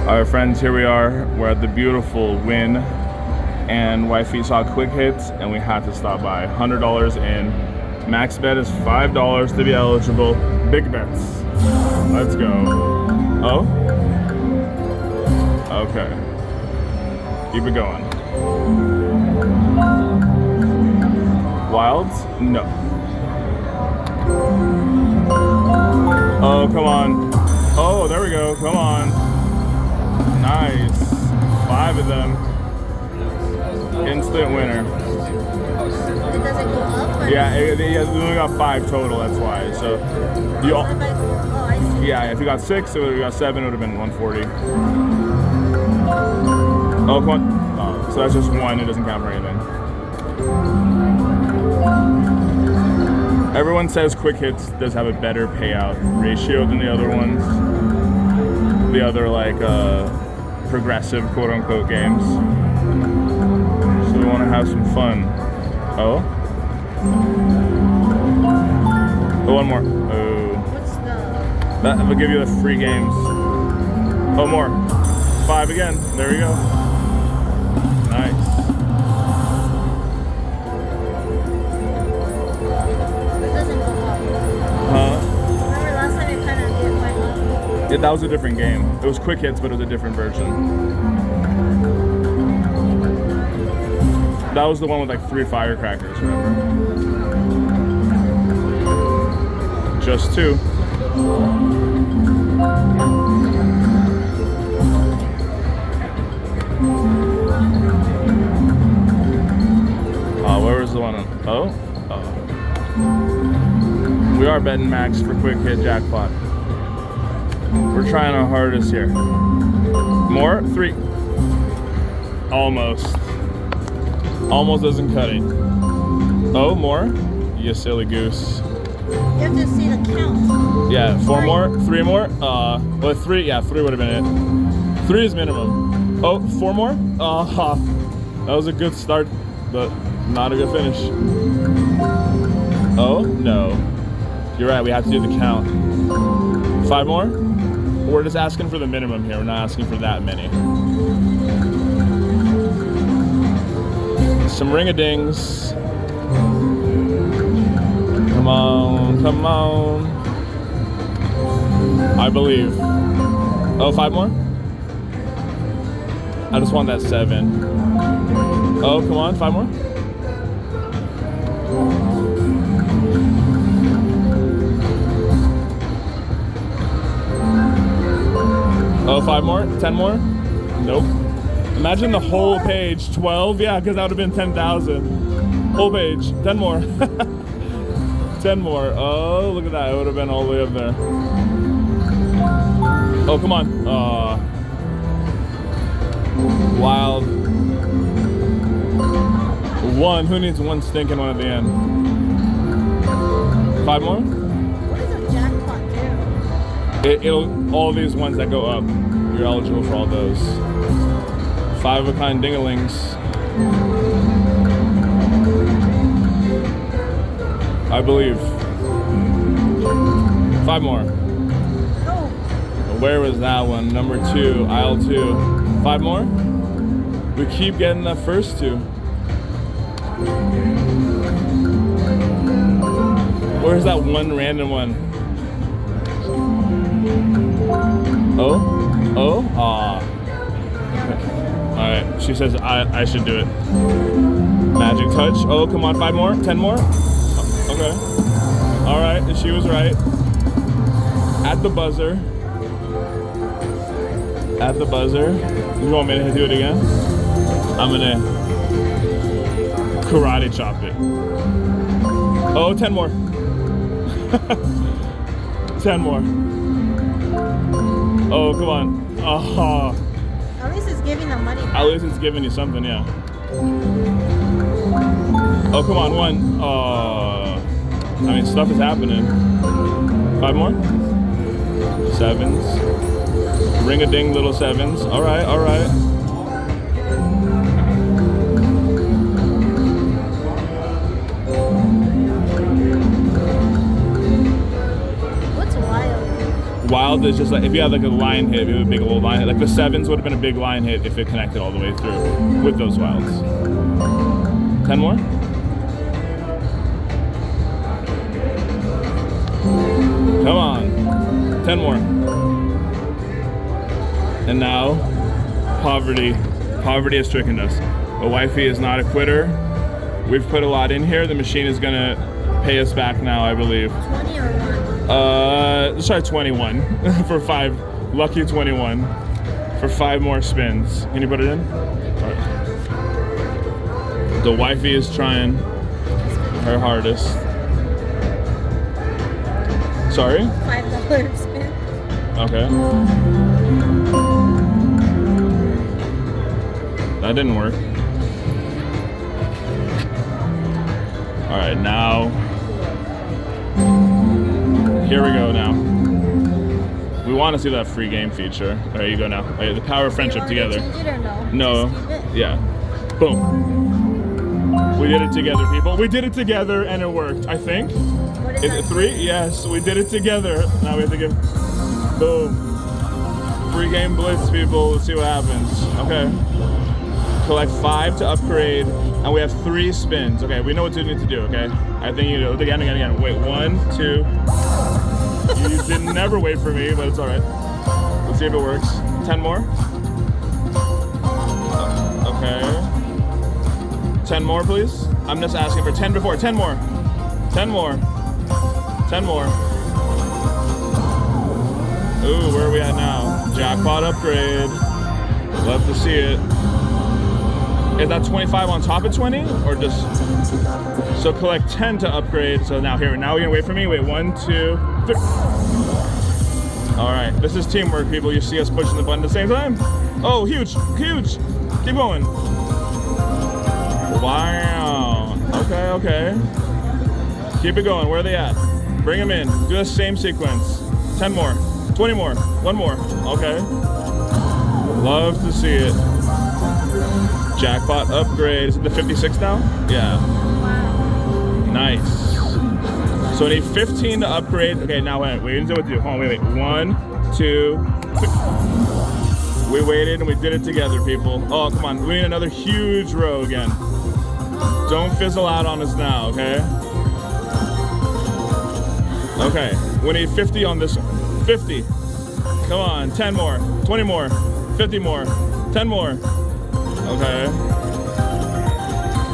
Alright friends, here we are. We're at the beautiful Wynn, and Wifey saw quick hits and we had to stop by. $100 in. Max bet is $5 to be eligible. Big bets. Let's go. Oh? Okay. Keep it going. Wilds? No. Oh, come on. Oh, there we go. Come on. Nice. 5 of them. Instant winner. It doesn't go up? Yeah, we only got 5 total, that's why. So, you all, I see. yeah, if you got 6, if you got 7, it would have been 140. Oh, come on. Oh, so that's just 1, it doesn't count for anything. Everyone says quick hits does have a better payout ratio than the other ones. The other, like, progressive quote-unquote games. So we want to have some fun. Oh? Oh, one more. Oh. What's the... That will give you the free games. Oh, more. 5 again. There we go. Nice. It doesn't go up. Huh? Remember last time it kind of went up? Yeah, that was a different game. It was quick hits, but it was a different version. That was the one with like 3 firecrackers, remember? Just 2. Where was the one? Oh? We are betting max for quick hit jackpot. We're trying our hardest here. More? 3. Almost. Almost doesn't cut it. Oh, more? You silly goose. You have to see the count. Yeah, 4 more? 3 more? Well, 3, yeah, 3 would have been it. 3 is minimum. Oh, 4 more? That was a good start, but not a good finish. Oh, no. You're right, we have to do the count. 5 more? We're just asking for the minimum here. We're not asking for that many. Some ring-a-dings. Come on, come on. I believe. Oh, 5 more? I just want that 7. Oh, come on, 5 more? Oh, 5 more? 10 more? Nope. Imagine the whole page. 12? Yeah, because that would have been 10,000. Whole page. 10 more. 10 more. Oh, look at that. It would have been all the way up there. Oh, come on. Wild. 1. Who needs 1 stinking one at the end? 5 more? What does a jackpot do? It'll all these ones that go up. You're eligible for all those. 5 of a kind dingalings. I believe. 5 more. Oh. Where was that one? Number 2, aisle 2. 5 more? We keep getting the first 2. Where's that one random one? Oh? Oh? Aw. Alright, she says I should do it. Magic touch. Oh, come on, 5 more? 10 more? Okay. Alright, she was right. At the buzzer. At the buzzer. You want me to do it again? I'm gonna karate chop it. Oh, 10 more. 10 more. Oh, come on. Oh. At least it's giving the money back. At least it's giving you something, yeah. Oh, come on, 1. I mean, stuff is happening. 5 more? 7s. Ring-a-ding little 7s. All right, all right. Wild is just like, if you had like a line hit, it would be a big old line hit. Like the 7s would have been a big line hit if it connected all the way through with those wilds. 10 more? Come on. 10 more. And now, poverty. Poverty has trickened us. But Wifey is not a quitter. We've put a lot in here. The machine is gonna pay us back now, I believe. 20 or 1? Let's try 21 for 5. Lucky 21 for 5 more spins. Can you put it in? All right. The Wifey is trying her hardest. Sorry? $5 spin. Okay. That didn't work. All right, now. Here we go now. We want to see that free game feature. There you go now. Okay, the power of friendship together. Change it or no? No. Just keep it? Yeah. Boom. We did it together, people. We did it together and it worked, I think. What is Is that? it 3? Yes, we did it together. Now we have to give. Boom. Free game blitz, people. Let's see what happens. Okay. Collect 5 to upgrade, and we have 3 spins. Okay, we know what you need to do, okay? I think you do. Again. Wait, 1, 2. You did never wait for me, but it's all right. Let's see if it works. 10 more. Okay. 10 more, please. I'm just asking for 10 before. 10 more. 10 more. 10 more. Ooh, where are we at now? Jackpot upgrade. Love to see it. Is that 25 on top of 20, or just so collect 10 to upgrade? So now here, now you're gonna wait for me. Wait, 1, 2, 3. All right, this is teamwork, people. You see us pushing the button at the same time. Oh, huge, huge. Keep going. Wow. Okay. Keep it going. Where are they at? Bring them in. Do the same sequence. 10 more, 20 more, 1 more. Okay. Love to see it. Jackpot upgrade. Is it the 56 now? Yeah. Nice. So I need 15 to upgrade. Okay, now wait. We didn't know what to do. Hold on, wait. 1, 2, 3. We waited and we did it together, people. Oh, come on. We need another huge row again. Don't fizzle out on us now, okay? Okay. We need 50 on this one. 50. Come on. 10 more. 20 more. 50 more. 10 more. Okay.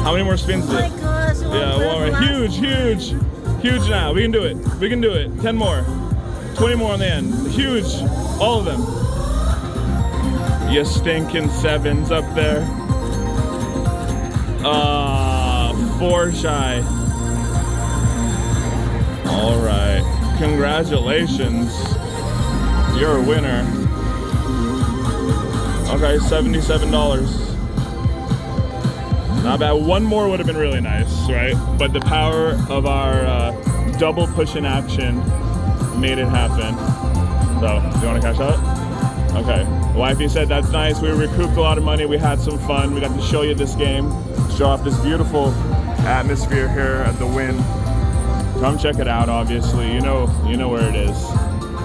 How many more spins is it? Oh my gosh. Yeah, well, right. Huge now. We can do it. 10 more. 20 more on the end. Huge. All of them. You stinking 7s up there. 4 shy. All right. Congratulations. You're a winner. Okay, $77. Not bad. 1 more would have been really nice, right? But the power of our double push in action made it happen. So, do you want to cash out? Okay. Wifey said that's nice. We recouped a lot of money. We had some fun. We got to show you this game, show off this beautiful atmosphere here at the Wynn. Come check it out. Obviously, you know where it is.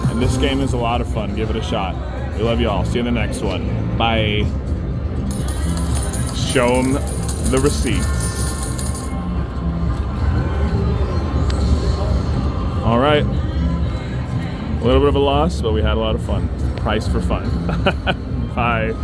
And this game is a lot of fun. Give it a shot. We love you all. See you in the next one. Bye. Show them the receipts. All right. A little bit of a loss, but we had a lot of fun. Price for fun. Bye.